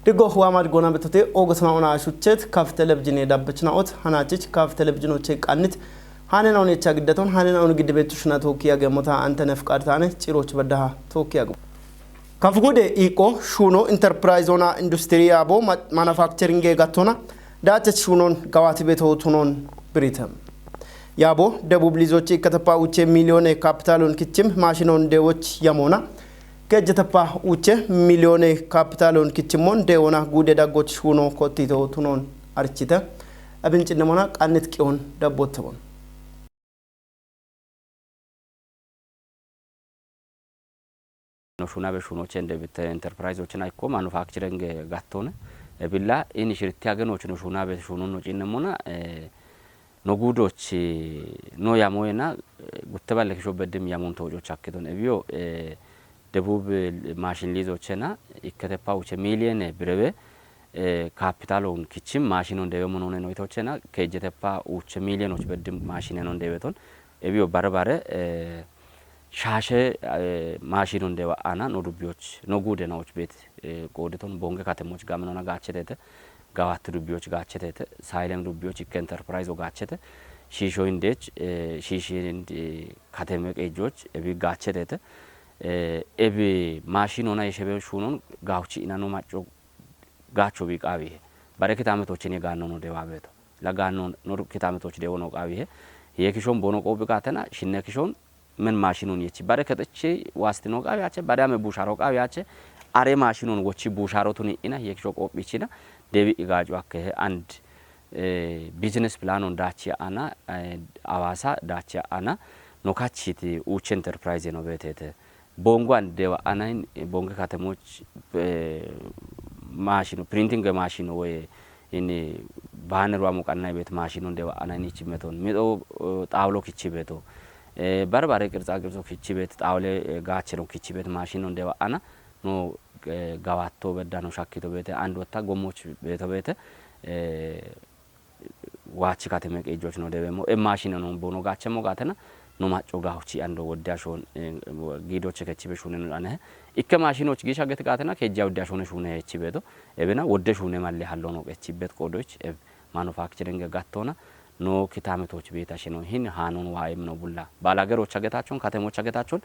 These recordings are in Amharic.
دقو هو ما تقولنا بتوتي أوجس ما أنا شوتشت كاف تلفزيون يدبچنا أوت هناتيج كاف تلفزيون وشيك أنت هانين أوني تشاقدتون هانين أوني قد بيتوشنا توكيا جموتا أنت نفكر ثاني تيروش بدها توكيا جو كافقود إيكو شونو إنتربرايزونا إندستريا بو مانوفاكتشرينج جاتونا داتش شونون قواتي بيتو تونون بريتم يابو دبوب ليزوتشي كتبا وچه مليون كابيتالون كتشم ماشينون ديوچ يامونا كجتبا وچه مليون كابيتالون كتشمون ديونا غودة داغوچ شونو كوتيتو تونون أرچيتا أبنچ نمونا قانت كيون دبوتبون شونا بشونو چند بت انترپرایز وچنا ايكو مانوفاکچرینگ گاتونه بilla این شرطیاگن وچنو شونا بشونو نو چنمونا نوغودوچ نو ياموينا ጉተባለክ ሾበደም ያሞን ተወጆች አከቶን እቢዮ ደቡብ ማሽን ሊዞችና ይከተፓው ሚሊየን ብረበ ካፒታሎን ኪችም ማሽኑ እንደየሞኖነ ነው ይተወችና ከጀተፓ ውጭ ሚሊዮኖች በደም ማሽን ነው እንደየበቶን እቢዮ ባረባረ ሻሸ ማሽኑ እንደዋ አና ኖዱቢዎች ኖጉደናዎች ቤት ቆደቶን ቦንገ ካተሞች ጋምኖና ጋቸተተ ጋዋት ዱቢዎች ጋቸተተ ሳይለም ዱቢዎች ኢንተርፕራይዝ ጋቸተ ሺሾ እንዴች ሺሺንድ ካተመቅ እጆች እቢ ጋቸተተ እቢ ማሽኑና የሸበው ሹኑን ጋውቺ ኢናኖ ማጮ ጋቾ ቢቃቢ ባረከት አመቶችን የጋኖ ነው ደባበቶ ለጋኖ ኖር ከታመቶች ደው ነው ቃቢ የኪሾን ቦኖ ቆብቃተና ሽነኪሾን ምን ማሽኑን የቺ ባረከተች ዋስት ነው ቃቢ ያቸ ባዳመ ቡሻሮ ቃቢ ያቸ አሬ ማሽኑን ወቺ ቡሻሮቱን ኢና የኪሾ ቆብቺና ደቢ ኢጋጆ አከ አንድ ቢዝነስ ፕላኑን ዳቺ አና አዋሳ ዳቺ አና ኖካቺቲ ኡች ኢንተርፕራይዝ ነው በተተ ቦንጓን ደዋ አናን ቦንገ ካተሞች ማሽኑ ፕሪንቲንግ ማሽኑ ወይ እኔ ባነሩ አሞቃና ቤት ማሽኑ እንደዋ አናን ይቺ መቶን ሚዶ ጣውሎ ኪቺ ቤቶ ባርባሬ ቅርጻ ቅርጾ ኪቺ ቤት ጣውለ ጋቸሮ ኪቺ ቤት ማሽኑ እንደዋ አና ኖ ጋዋቶ በዳኖ ሻኪቶ ቤት አንድ ወጣ ጎሞች ቤቶ ቤት ዋቺ ካተመቀ እጆች ነው ደበሞ ማሽኑ ነው ቦኖ ጋቸሞ ጋተና ኖ ማጮ ጋውቺ አንዶ ወዳሾን ጊዶች ከቺ በሹነ አነ ኢከ ማሽኖች ጊሻ ገተጋተና ከጃ ወዳሾነ ሹነ እቺ ቤቶ እበና ወደሹነ ማለ ያለው ነው እቺ ቤት ኮዶች ማኑፋክቸሪንግ ጋቶና ኖ ኪታመቶች ቤታሽ ነው ይሄን ሃኖን ዋይም ነው ቡላ ባላገሮች አገታቸውን ከተሞች አገታቸውን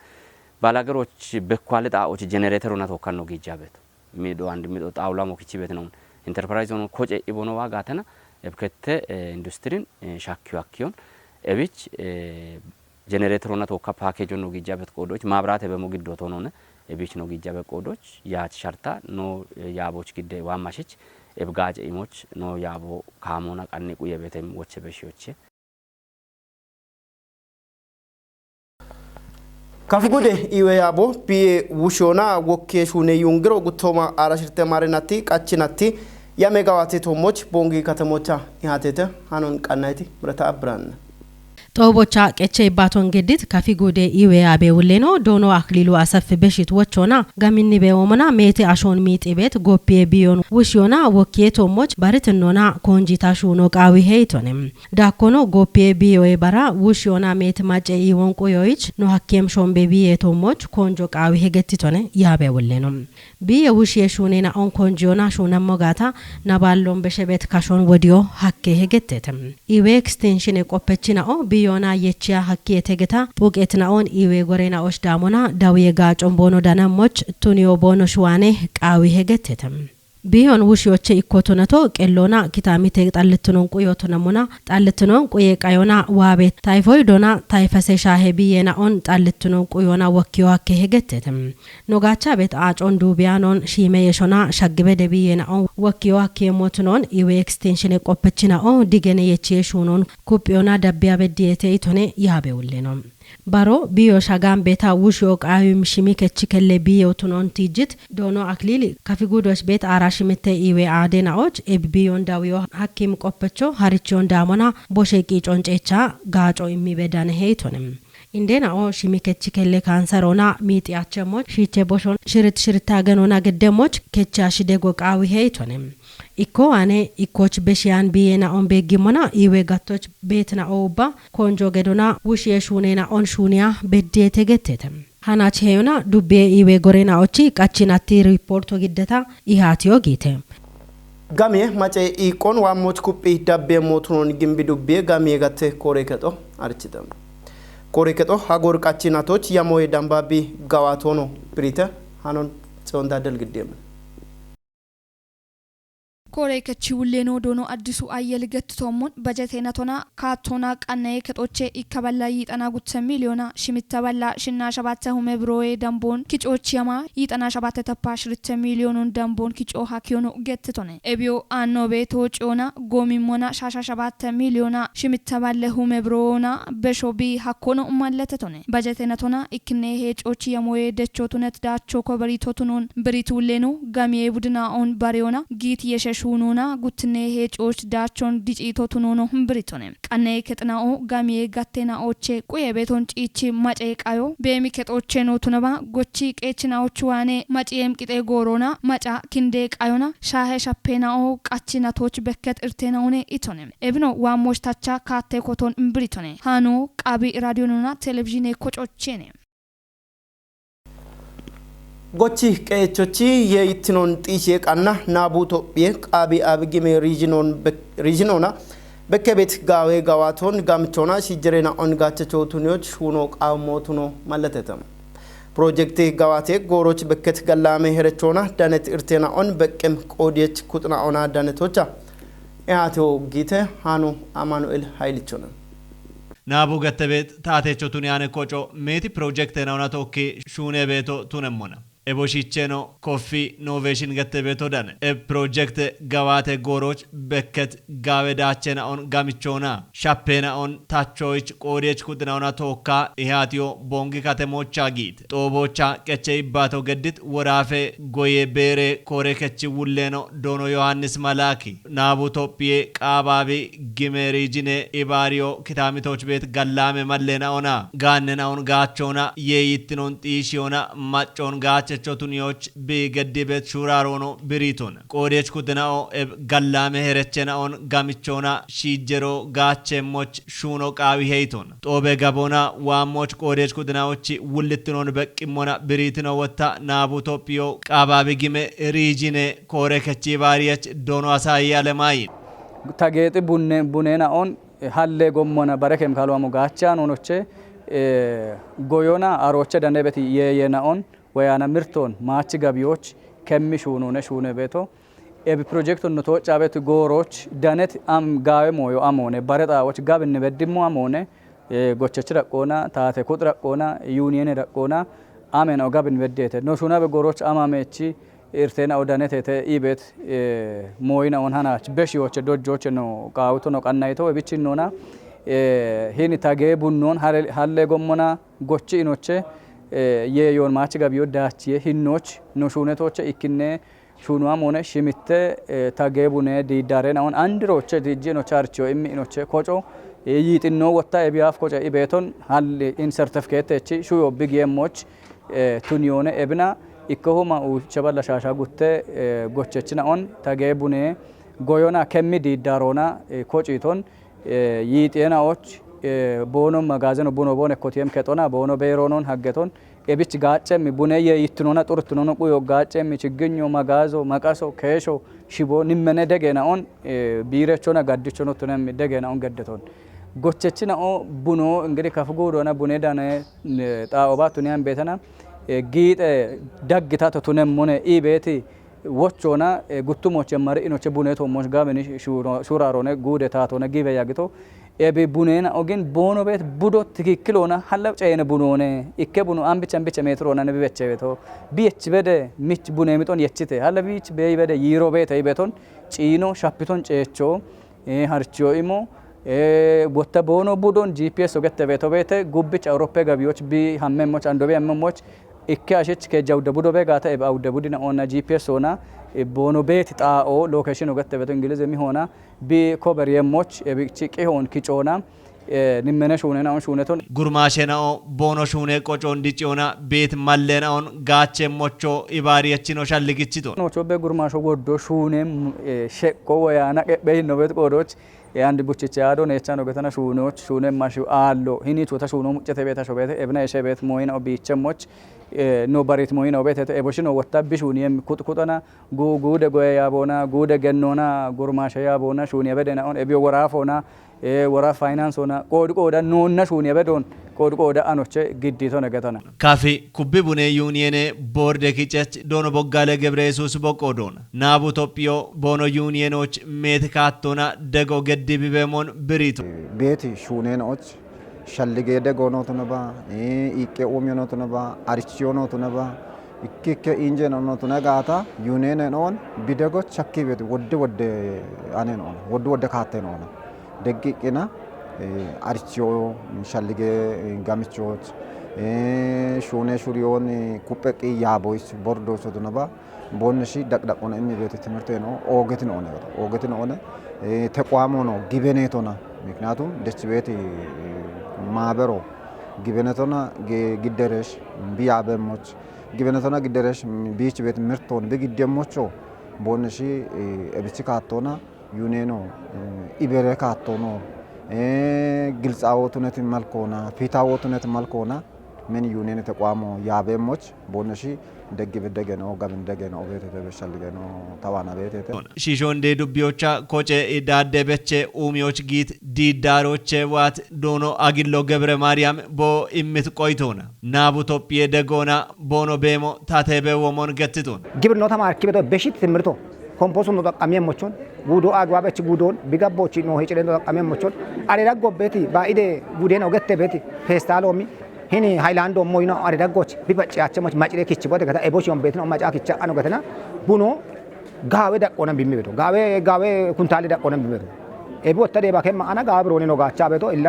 ባላገሮች በኳሊቲዎች ጄኔሬተሩና ተወካን ነው ጊጃ ቤት ሚዶ አንድ ሚዶ ጣውላ ሞክቺ ቤት ነው ኢንተርፕራይዝ ነው ኮጨ ኢቦኖ ዋጋተና እብከተ ኢንዱስትሪን ሻኪው አኪዮን እብች ጄኔሬተሩና ተወካ ፓኬጅ ነው ጊጃ ቤት ኮዶች ማብራተ በሞግዶቶ ነውነ እብች ነው ጊጃ ቤት ኮዶች ያች ሻርታ ኖ ያቦች ግደ ዋማሽች እብጋጭ ኢሞች ኖ ያቦ ካሞና ቀንቁ የቤተም ወቸ በሽዮች ካፍጉዴ ኢዌ ያቦ ፒ ውሾና ወኬሹኔ ዩንግሮ ጉቶማ አራሽርተ ማረናቲ ቃችናቲ ያሜጋዋቴ ቶሞች ቦንጊ ከተሞቻ ያቴተ ሃኖን ቀናይቲ ብረታ አብራን ጦቦቻ ቀቼ ባቶን ገዲት ካፊጉዴ ኢዌ አቤ ውሌኖ ዶኖ አክሊሉ አሰፍ በሽት ወቾና ጋሚኒ በወመና ሜቴ አሾን ሚጤ ቤት ጎፔ ቢዮን ውሽዮና ወኬቶሞች ባርትኖና ኮንጂታሹ ኖ ቃዊ ሄይቶንም ዳኮኖ ጎፔ ቢዮይ ባራ ውሽዮና ሜት ማጨ ይወን ቆዮይች ኖ ሐኬም ሾን ቤቢየቶሞች ኮንጆ ቃዊ ሄገቲቶነ ያቤ ውሌኖ ቢየ ውሽየሹኔና ኦን ኮንጂዮና ሹነሞ ጋታ ናባሎን በሸቤት ካሾን ወዲዮ ሐኬ ሄገተተም ኢዌ ኤክስቴንሽን የቆፐችና ኦ ቢዮና የቺያ ሐኪ የተገታ ፖቄትናኦን ኢዌ ጎሬና ኦሽ ዳሞና ዳውየ ጋጮን ቦኖ ዳናሞች ቱኒዮ ቦኖ ሽዋኔ ቃዊ ሄገተተም ቢዮን ውሽዮቼ ኢኮቶነቶ ቄሎና ኪታሚ ተጣልትኖን ቁዮቶነሙና ጣልትኖን ቁየ ቃዮና ዋቤት ታይፎይዶና ታይፈሴ ሻሄ ቢየና ኦን ጣልትኖን ቁዮና ወኪዋ ከሄገተተም ኖጋቻ ቤት አጮን ዱቢያኖን ሺሜ የሾና ሻግበ ደቢየና ኦን ወኪዋ ከሞትኖን ኢዌ ኤክስቴንሽን የቆፐችና ኦ ዲገነ የቺሹኖን ኩጵዮና ዳቢያ በዲየቴ ኢቶኔ ያቤውሌኖ ባሮ ቢዮ ሻጋም ቤታ ውሽዮ ቃዩም ሽሚከቺ ከለ ቢዮ ቱኖን ቲጅት ዶኖ አክሊል ካፊጉዶስ ቤት አራሽምተ ኢዌ አዴናዎች ኤቢዮን ዳዊዮ ሐኪም ቆፐቾ ሀሪቾን ዳሞና ቦሼቂ ጮንጨቻ ጋጮ የሚበዳነ ሄይቶንም ኢንዴና ኦ ሽሚከቺ ከለ ካንሰሮና ሚጢያቸሞች ሺቼ ቦሾን ሽርት አገኖና ገደሞች ከቻሽ ደጎ ቃዊ ሄይቶንም ኢኮ አኔ ኢኮች በሺያን ቢየና ኦን ቤጊሞና ኢዌ ጋቶች ቤትና ኦባ ኮንጆ ገዶና ውሽ የሹኔና ኦን ሹኒያ በዴ ተገተተም ሀናች ሄዮና ዱቤ ኢዌ ጎሬናዎቺ ቃቺናቲ ሪፖርቶ ግደታ ኢሃቲዮ ጌቴ ጋሜ ማጨ ኢቆን ዋሞች ኩጲ ዳቤ ሞቱኖን ግንቢ ዱቤ ጋሜ ጋቴ ኮሬከጦ አርችተም ኮሬከጦ ሀጎር ቃቺናቶች ያሞይ ዳምባቢ ጋዋቶኖ ብሪተ ሃኖን ጾንዳደል ግዴም ኮሬ ከቺ ውሌኖ ዶኖ አዲሱ አየል ገትቶሞን በጀቴነቶና ካቶና ቀናዬ ከጦቼ ይከበላ ይጠና ጉት ሚሊዮና ሽምተበላ ሽና ሸባተ ሁመ ብሮዬ ደምቦን ኪጮች የማ ይጠና ሸባተ ተፓሽ ርተ ሚሊዮኑን ደምቦን ኪጮ ሀኪዮኖ ገትቶነ ኤቢዮ አኖ ቤቶ ጮና ጎሚሞና ሻሻ ሸባተ ሚሊዮና ሽምተበለ ሁመ ብሮና በሾቢ ሀኮኖ ማለተቶነ በጀቴነቶና ይክኔ ሄጮች የሞዬ ደቾቱነት ዳቾ ኮበሪቶቱኖን ብሪት ውሌኖ ጋሚዬ ቡድና ኦን ባሪዮና ጊት የሸ ሹኑና ጉትኔ ሄጮች ዳቾን ዲጪቶቱኖኖ ብሪቶነ ቀኔ ከጥናኦ ጋሚዬ ጋቴና ኦቼ ቁየ ቤቶን ጪቺ ማጨ ቃዮ በሚከጦቼ ነው ቱነባ ጎቺ ቄችናዎቹ ዋኔ ማጪም ቂጤ ጎሮና ማጫ ኪንዴ ቃዮና ሻሄ ሻፔናኦ ቃችናቶች በከት እርቴናውኔ ኢቶነ ኤብኖ ዋሞች ታቻ ካቴ ኮቶን ብሪቶነ ሃኖ ቃቢ ራዲዮና ቴሌቪዥን ኮጮቼኔ ጎቺ ቀየቾቺ የኢትኖን ጢሼ ቃና ናቡ ቶጲ ቃቢ አብጊሜ ሪጅኖና በከቤት ጋዌ ጋዋቶን ጋምቾና ሲጀሬና ኦንጋቸቾቱኒዎች ሁኖ ቃሞቱኖ ማለተተም ፕሮጀክት ጋዋቴ ጎሮች በከት ገላሜ ሄረቾና ዳነት እርቴና ኦን በቅም ቆዲየች ኩጥና ኦና ዳነቶቻ ያቴው ጊተ ሃኖ አማኑኤል ኃይልቾና ናቡ ገተቤት ታቴቾቱን ያነ ኮጮ ሜቲ ፕሮጀክት ነውና ቶኪ ሹኔ ቤቶ ቱነሞና ኤቦሺቼኖ ኮፊ ኖቬሽን ገተቤቶ ዳነ ፕሮጀክት ጋዋቴ ጎሮች በከት ጋዌዳቸና ኦን ጋሚቾና ሻፔና ኦን ታቾች ቆዴች ኩድናውና ቶካ ኢሃቲዮ ቦንጊ ካተሞቻ ጊት ጦቦቻ ቀቼ ይባቶ ገድት ወራፌ ጎዬ ቤሬ ኮሬ ከቺ ውሌኖ ዶኖ ዮሐንስ መላኪ ናቡ ቶጲዬ ቃባቢ ጊሜሪጂኔ ኢባሪዮ ኪታሚቶች ቤት ገላሜ መሌና ኦና ጋነና ኦን ጋቾና የይትኖን ጢሺዮና ማጮን ጋቸ ቾቱኒዎች ቢገድበት ሹራሮኖ ብሪቱን ቆዴች ኩድናኦ ገላሜ ሄረቸናኦን ጋሚቾና ሺጀሮ ጋቸሞች ሹኖ ቃዊ ሄይቱን ጦቤ ገቦና ዋሞች ቆዴች ኩድናዎች ውልትኖን በቂሞና ብሪትኖ ወታ ናቡ ቶጲዮ ቃባቢ ጊሜ ሪጂኔ ኮሬ ከቺ ባሪየች ዶኖ አሳያ ለማይ ታጌጥ ቡኔናኦን ሀሌ ጎሞና በረከም ካልዋሙ ጋቻን ሆኖቼ ጎዮና አሮቼ ደንደበት የየናኦን ወያና ምርቶን ማች ገቢዎች ከሚሹኑ ነሹነ ቤቶ ኤብ ፕሮጀክቱ ነቶጫ ቤት ጎሮች ዳነት አም ጋዌ ሞዮ አሞነ ባረጣዎች ጋብ እንበድሙ አሞነ ጎቸች ረቆና ታቴ ቁጥር ረቆና ዩኒየን ረቆና አሜናው ጋብ እንበደተ ነሹና በጎሮች አማመቺ ኤርቴና ኦዳነት ተ ኢቤት ሞይና ኦንሃናች በሺዎች ዶጆች ነው ቃውቶ ነው ቀናይቶ እብቺኖና ሄኒ ታጌ ቡኖን ሀሌ ጎሞና ጎቺ ኢኖቼ የዮን ማች ገቢዮ ዳች ሂኖች ኖሹነቶች ኢክኔ ሹኑአም ሆነ ሽሚተ ታገቡነ ዲዳሬን አሁን አንድሮች ዲጂ ነው ቻርቾ ኢሚኖች ኮጮ ይጥኖ ወታ ኤቢያፍ ኮጮ ኢቤቶን ሀል ኢን ሰርቲፊኬት እቺ ሹዮ ቢግየሞች ቱኒዮነ ኤብና ኢኮሁማ ኡቸበላ ሻሻ ጉተ ጎቸችና ኦን ታገቡነ ጎዮና ከሚ ዲዳሮና ኮጪቶን ይጤናዎች ቦኖ መጋዘን ቦኖ ቦነ ኮቲየም ከጦና ቦኖ ቤሮኖን ሀገቶን ኤቢች ጋጨም ቡነ የይትኖና ጡርትኖና ቁዮ ጋጨም ችግኞ መጋዞ መቃሶ ከሾ ሽቦ ንመነ ደገናውን ቢረቾና ጋድቾኖ ቱነም ደገናውን ገደቶን ጎቸችና ኦ ቡኖ እንግዲህ ከፍጎዶና ቡነ ዳነ ጣኦባ ቱኒያን ቤተና ጊጤ ደግታ ቱነም ሞነ ኢቤቲ ወቾና ጉቱሞች የማሪኖች ቡኔቶ ሞሽ ጋበኒ ሹራሮነ ጉደ ታቶነ ጊበ ያግቶ ኤቤ ቡኔና ኦግን ቦኖ ቤት ቡዶ ትክክሎና ሐላብ ጨየነ ቡኖነ ኢከ ቡኖ አንብቸ ሜትሮና ነብበቸ ቤቶ ቢች በደ ሚች ቡኔ ሚጦን የችተ ሐላቢች በይበደ ይሮ ቤት አይቤቶን ጪኖ ሻፒቶን ጨቾ ሃርቺዮ ኢሞ ቦታ ቦኖ ቡዶን ጂፒኤስ ኦገተ ቤቶ ቤተ ጉብች አውሮፓ ገቢዎች ቢ ሐመሞች አንዶቤ ሐመሞች ኢከ አሸች ከጃው ደቡዶ በጋታ ኤባው ደቡዲና ኦና ጂፒኤስ ኦና ቦኖ ቤት ጣኦ ሎኬሽን ኦገተ ቤቶ እንግሊዝ የሚሆና ቢ ኮበር የሞች ኤቢቺ ቄሆን ኪጮና ንመነ ሹኔና ኦን ሹኔቶን ጉርማሼናኦ ቦኖ ሹኔ ቆጮ እንዲጪዮና ቤት ማለናውን ጋቸሞቾ ኢባሪየችኖ ሻልግቺቶ ኖቾ በጉርማሾ ወዶ ሹኔም ሸቆ ወያና በይኖ ቤት ቆዶች አንድ ቡችቻ ያዶ ነቻ ነው ገተና ሹኖች ሹነ ማሹ አሎ ሂኒ ቾታ ሹኖ ሙጨተ ቤታ ሾቤተ ኤብና የሸቤት ሞይና ቢቸሞች ኖ ባሬት ሞይና ቤተ ኤቦሽኖ ወጣብሽ ሹኒ ኩጥኩጠና ጉደ ጎያ ቦና ጉደ ገኖና ጉርማሻ ያቦና ሹኒ በደና ኦን ኤቢዮ ወራፎና ወራ ፋይናንስ ሆና ቆድቆዳ ኖና ሹኒ በዶን ቆድቆዳ አኖቼ ግዲቶ ነገተና ካፊ ኩቢ ቡኔ ዩኒየን ቦርድ ኪጨች ዶኖ ቦጋለ ገብረ ኢየሱስ ቦቆዶና ናቡ ኢትዮጵዮ ቦኖ ዩኒየኖች ሜትካቶና ደጎ ገዲብ በሞን ብሪቱ ቤት ሹኔኖች ሸልጌ ደጎኖ ተነባ ኢቄ ኦሚዮኖ ተነባ አርቺዮኖ ተነባ ኢኬከ ኢንጀኖ ተነጋታ ዩኒየን ኖን ቢደጎ ቸኪ ቤት ወደ አኔ ነው ወደ ካቴ ነው ደቂቅና አርቺዮ ሸልጌ ጋምቾች ሹኔ ሹሪዮን ኩጴቂ ያቦይስ ቦርዶስ ተነባ ቦንሺ ደቅደቆነ እሚ ቤት ትምህርት ነው ኦገት ነው ተቋሙ ነው ጊቤኔቶና ምክንያቱም ደስ ቤት ማበሮ ጊቤኔቶና ግደረሽ ቢያበሞች ጊቤኔቶና ግደረሽ ቢች ቤት ምርቶን በግደሞቾ ቦንሺ እብቺካቶና ዩኔኖ ኢበረካቶኖ ግልጻዎቱነት መልኮና ፊታዎቱነት መልኮና ምን ዩኔን ተቋሙ ያበሞች ቦንሺ ደግብ ደገኖ ጋብን ደገኖ ቤት ተበሻልገኖ ተዋና ቤት ሺሾንዴ ዱቢዮቻ ኮጨ ዳደበቼ ኡሚዮች ጊት ዲዳሮቼ ዋት ዶኖ አግሎ ገብረ ማርያም ቦ ኢምት ቆይቶና ናቡ ኢትዮጵያ ደጎና ቦኖ ቤሞ ታተበወሞን ገትቶን ግብርኖ ተማርኪ በቶ በሽት ትምርቶ ኮምፖሱ ነው ተቀሚያ ሞቾን ጉዶ አግባበች ጉዶን ቢጋቦች ነው ሄጭለ ነው ተቀሚያ ሞቾን አሬዳጎ ቤቲ ባኢደ ጉዴ ነው ገተ ቤቲ ፌስታሎሚ ሂኒ ሃይላንዶ ሞይና አሬዳጎች ቢበጫቸሞች ማጭሬ ኪች ቦደ ገታ ኤቦሽን ቤት ነው ማጫ ኪቻ አኖ ገተና ቡኖ ጋዌ ደቆነ ቢሚበቶ ጋዌ ኩንታሊ ደቆነ ቢሚበቶ ኤቦ ተደ ባከማ አና ጋብሮኒ ነው ጋቻ ቤቶ ኢላ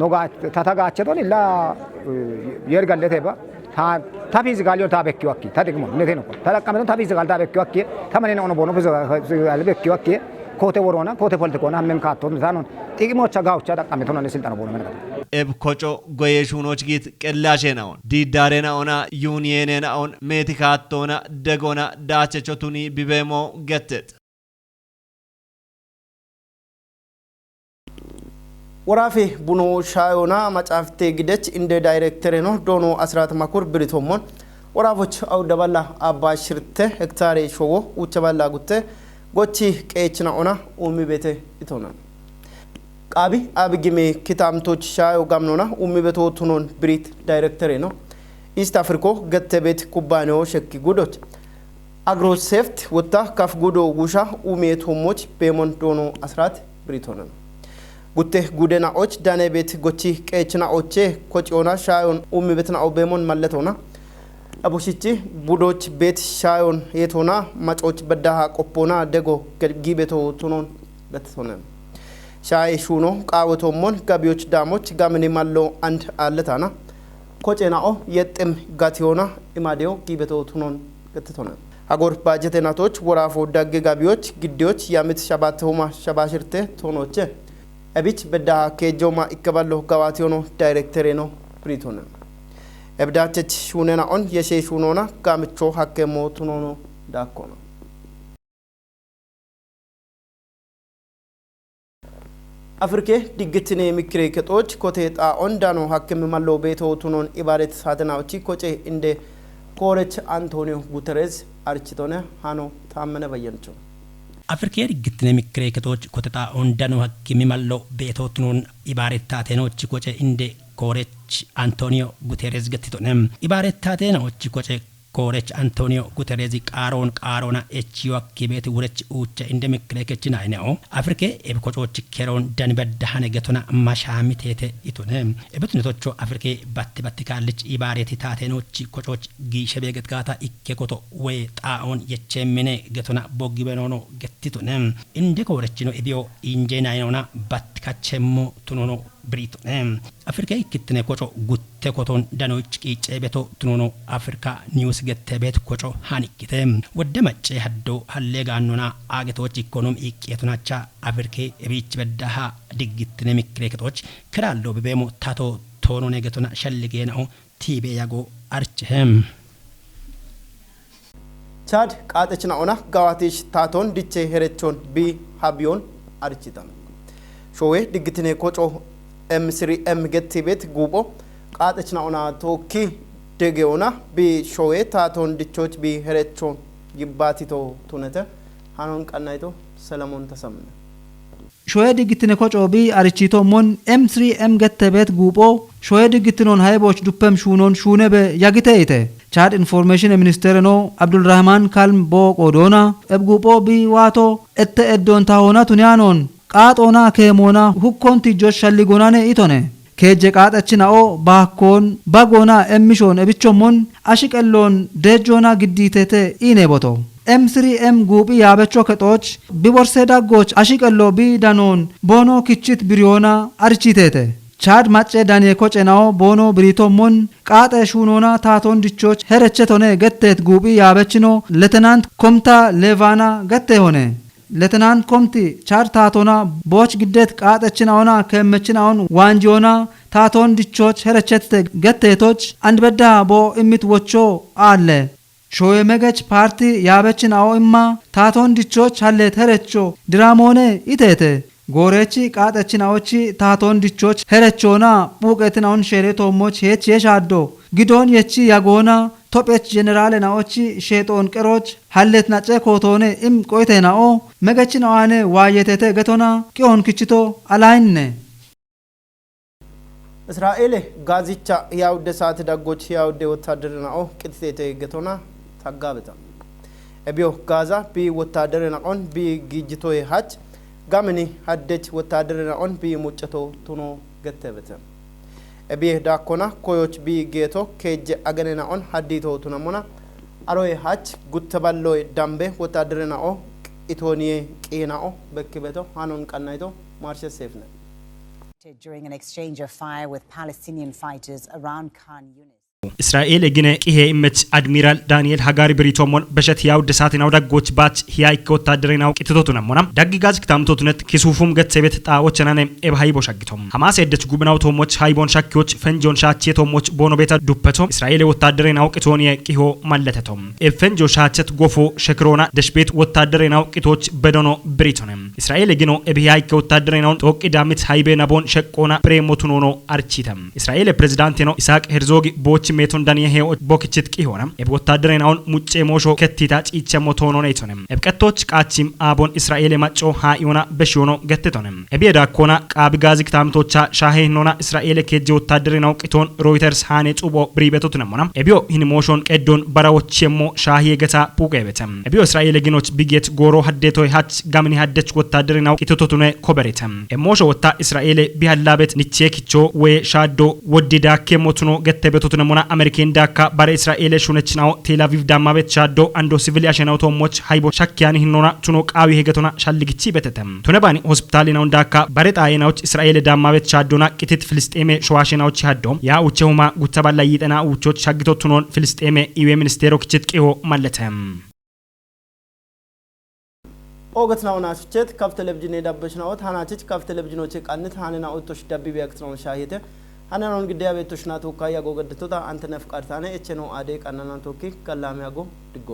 ነው ጋ ታታጋቸቶን ኢላ የርጋለቴባ ታፊዚካሊ ታበኪው አኪ ታደግሞ ነቴ ነው ታላቀመ ታፊዚካሊ ታበኪው አኪ ተመኔ ነው ቦኖ ፊዚካሊ በኪው አኪ ኮቴ ወሮና ኮቴ ፖለቲኮና ምን ካቶን ታኖን ጥቂሞች ጋውቻ ተቀመጡ ነው ስልጣን ቦኖ ምን ኤብ ኮጮ ጎየሹኖች ጊት ቀላሼ ነው ዲዳሬና ኦና ዩኒየንና ኦን ሜቲካቶና ደጎና ዳቸቾቱኒ ቢቤሞ ገተት ወራፌ ቡኖ ሻዮና ማጫፍቴ ግደች እንደ ዳይሬክተር ነው ዶኖ አስራት ማኩር ብሪቶሞን ወራፎች አው ደባላ አባሽርተ ሄክታሬ ሾዎ ውቸባላ ጉተ ጎቺ ቀይችና ኦና ኡሚ ቤተ ይቶና ቃቢ አብጊሜ ኪታምቶች ሻዮ ጋምኖና ኡሚ ቤቶ ቱኖን ብሪት ዳይሬክተር ነው ኢስት አፍሪኮ ገተ ቤት ኩባንያው ሸኪ ጉዶች አግሮ ሴፍት ወጣ ካፍ ጉዶ ጉሻ ኡሚ ቶሞች ቤሞን ዶኖ አስራት ብሪቶና ጉቴ ጉደናዎች ዳኔ ቤት ጎቺ ቀይችናዎቼ ኮጪዮና ሻዮን ኡሚ ቤትና ኦቤሞን ማለቶና አቡሽቺ ቡዶች ቤት ሻዮን የቶና ማጮች በዳሃ ቆፖና ደጎ ጊቤቶ ቱኖን በተቶነ ሻይ ሹኖ ቃወቶሞን ጋቢዎች ዳሞች ጋምኔ ማሎ አንድ አለታና ኮጬናኦ የጥም ጋቲዮና ኢማዴዮ ጊቤቶ ቱኖን በተቶነ አጎር ባጀቴናቶች ወራፎ ዳገ ጋቢዎች ግዲዎች ያምት ሻባተውማ ሻባሽርቴ ቶኖቼ እቢች በዳ ከጆማ ይከባሎ ጋዋቲዮኖ ዳይሬክተር ነው ብሪቶና እብዳቸች ሹነና ኦን የሼ ሹኖና ጋምቾ ሀከሞ ቱኖኖ ዳኮና አፍሪኬ ዲግትኔ ሚክሬ ከጦች ኮቴ ጣኦን ዳኖ ሀከም ማሎ ቤቶ ቱኖን ኢባሬት ሳተናዎቺ ኮጬ እንደ ኮረች አንቶኒዮ ጉተሬዝ አርቺቶነ ሃኖ ታመነ በየንቾ አፍሪካ ዲግትኔ ሚክሬ ከጦች ኮቴ ጣኦን ዳኖ ሀከም ማሎ ቤቶ ቱኖን ኢባሬት ታተናዎቺ ኮጬ እንደ ኮሬች አንቶኒዮ ጉቴሬዝ ገትቶነ ኢባሬት ታተናዎቺ ኮጬ ኮሬች አንቶኒዮ ጉቴሬዝ ቃሮና ኤችዮ አኪቤት ውረች ኡቸ እንደሚክለከችና አይነው አፍሪካ ኤብኮጮች ኬሮን ደንበዳሃነ ገቶና ማሻሚቴቴ ኢቱነ ኤብቱነቶቹ አፍሪካ ባትካልች ኢባሬት ታተኖች ኮጮች ጊሸቤ ገትጋታ ኢኬኮቶ ወይ ጣኦን የቸሚኔ ገቶና ቦጊበኖኖ ገትቱነ እንደ ኮሬች ነው ኢቢዮ ኢንጄና አይኖና ባትካቸሞ ቱኖኖ ብሪቶነ አፍሪካ ይክትነ ኮጮ ጉቴ ኮቶን ዳኖች ቂጨ ቤቶ ቱኖኖ አፍሪካ ኒውስ ገተ ቤት ኮጮ ሃኒክተ ወደ መጨ ሀዶ ሀሌጋኖና አገቶች ኢኮኖሚ ኢቄቱናቻ አፍሪካ እቢች በዳሃ ዲግትነ ሚክሬከቶች ክራሎ በቤሞ ታቶ ቶኖ ነገቶና ሸልጌ ነው ቲቤ ያጎ አርችህም ቻድ ቃጠችና ኦና ጋዋቴሽ ታቶን ዲቼ ሄረቾን ቢ ሀቢዮን አርችታም showe digitine koco M3M getti bet gubo qaatachna ona tokki degeona bi showe taton dichoch bi herechon yibbatito tunete hanon qannayto ሰለሞን ተሰምነ ሾየ ድግትነ ኮጮቢ አርቺቶ ሞን M3M ገተበት ጉቦ ሾየ ድግትኖን ሃይቦች ዱፐም ሹኖን ሹነ በያግተይተ ቻድ ኢንፎርሜሽን ሚኒስተር ነው አብዱልራህማን ካልም ቦቆዶና እብጉቦ ቢዋቶ እተ እዶንታ ሆና ቱኒያኖን ቃጦና ከሞና ሁኮንቲ ጆሽ ሸሊጎናነ ኢቶነ ከጀ ቃጠችናኦ ባኮን ባጎና ኤሚሾን እብቾሞን አሽቀሎን ደጆና ግዲተተ ኢኔቦቶ M3M ጉቢ ያበቾ ከጦች ቢቦርሴዳጎች አሽቀሎ ቢዳኖን ቦኖ ክችት ብሪዮና አርቺቴተ ቻድ ማጨ ዳኔ ኮጨናኦ ቦኖ ብሪቶሞን ቃጠ ሹኖና ታቶን ድቾች ሄረቸቶነ ገተት ጉቢ ያበችኖ ለተናንት ኮምታ ሌቫና ገተ ሆነ ለተናንት ኮምቲ ቻድ ታቶና ቦች ግደት ቃጠችናውና ከመችናውን ዋንጆና ታቶን ድቾች ሄረቸት ገተቶች አንበዳ ቦ እሚት ወቾ አለ ሾየ መገች ፓርቲ ያበችን አው እማ ታቶን ድቾች አለ ተረቾ ድራሞኔ ኢቴቴ ጎሬቺ ቃጠችን አውቺ ታቶን ድቾች ሄረቾና ቡቀትናውን ሸሬቶሞች ሄች የሻዶ ግዶን የቺ ያጎና ቶጴች ጄኔራል ናኦቺ ሼጦን ቀሮች ሐለት ናጨ ኮቶኔ እም ቆይቴናኦ መገችን አዋኔ ዋየቴቴ ገቶና ቂዮን ክችቶ አላይነ እስራኤል ጋዚቻ ያውደ ሰዓት ዳጎች ያውደ ወታደርናኦ ቅጥቴቴ ገቶና ታጋበታ እቢዮ ጋዛ ቢ ወታደርናኦን ቢ ጊጅቶ ይሃች ጋምኒ ሀደች ወታደርናኦን ቢ ሙጨቶ ቱኖ ገተበተ እቢ ዳኮና ኮዮች ቢ ጌቶ ከጀ አገነናኦን ሀዲቶ ቱነሞና አሮይ ሃች ጉተባሎ ዳምቤ ወታደርናኦ ኢቶኒዬ ቂናኦ በክበቶ ሃኖን ቀናይቶ ማርሸ ሴፍነ during an exchange of fire with Palestinian fighters around Khan Yunis. እስራኤል ግነ ቂሄ ኢመች አድሚራል ዳንኤል ሃጋሪ ብሪቶሞን በሸት ያው ደሳቲናው ዳጎች ባች ሂያይ ከወታደረናው ቂጥቶቱ ነሞና ዳግ ጋዝ ክታምቶቱነት ኪሱፉም ገጸቤት ጣዎችናነ ኤብሃይ ቦሻግቶም ሐማስ የደች ጉብናው ቶሞች ሃይቦን ሻኪዎች ፈንጆን ሻቼ ቶሞች ቦኖ ቤታ ዱፐቶም እስራኤል ወታደረናው ቂቶን የቂሆ ማለተቶም ኤፈንጆ ሻቸት ጎፎ ሸክሮና ደሽቤት ወታደረናው ቂቶች በዶኖ ብሪቶንም እስራኤል ግኖ ኤብሃይ ከወታደረናው ጦቂ ዳሚት ሃይቤ ናቦን ሸቆና ፕሬሞቱን ሆኖ አርቺተም እስራኤል ፕሬዝዳንት ነው ኢሳቅ ሄርዞግ ቦች ሜቶን ዳንየ ሄኦ ቦክችት ቂሆና ኤብወታደረናውን ሙጬ ሞሾ ከቲታ ጪቸ ሞቶኖ ነይቶንም ኤብቀቶች ቃቺም አቦን እስራኤል ማጮ ሃኢዮና በሽዮኖ ገተቶንም ኤቢዳ ኮና ቃብ ጋዚክ ታምቶቻ ሻሄኖና እስራኤል ከጀ ወታደረናው ቂቶን ሮይተርስ ሃኔ ጹቦ ብሪበቶትነሞና ኤቢዮ ሂን ሞሾን ቀዶን በራዎችሞ ሻሄ ገታ ፑቀበተም ኤቢዮ እስራኤል ግኖች ቢጌት ጎሮ ሀደቶ ሃች ጋምኒ ሀደች ወታደረናው ቂቶቶቱነ ኮበሬተም ኤሞሾ ወታ እስራኤል ቢሃላበት ንቼክቾ ወይ ሻዶ ወዲዳ ከሞቱኖ ገተበቶትነሞና አሜሪካን ዳካ ባረ እስራኤል ሹነችናው ቴልአቪቭ ዳማበት ሻዶ አንዶ ሲቪል ያሸናው ቶሞች ሃይቦ ሻኪያን ሂኖና ቱኖ ቃዊ ሄገቶና ሻልግቺ በተተም ቱነባኒ ሆስፒታሊናው ዳካ ባረ ጣይናዎች እስራኤል ዳማበት ሻዶና ቂቲት ፍልስጤሜ ሸዋሽናዎች ያዶም ያ ውቸውማ ጉተባላ ይጠና ውቾች ሻግቶቱኖን ፍልስጤሜ ኢዌ ሚኒስቴሮ ክችት ቂሆ ማለተም ኦገትናውና ሹቸት ካፍ ቴሌቪዥን የዳበሽናው ታናችች ካፍ ቴሌቪዥኖች ቃንት ሃነና ኦቶሽ ዳቢ ቢያክትኖ ሻሂተ ሃናኖን ግዲያ ቤቶሽና ተወካያ ጎገድቶታ አንተ ነፍቃርታኔ እቸ ነው አዴ ቀናናን ተወኪ ከላሚያጎ ድጎ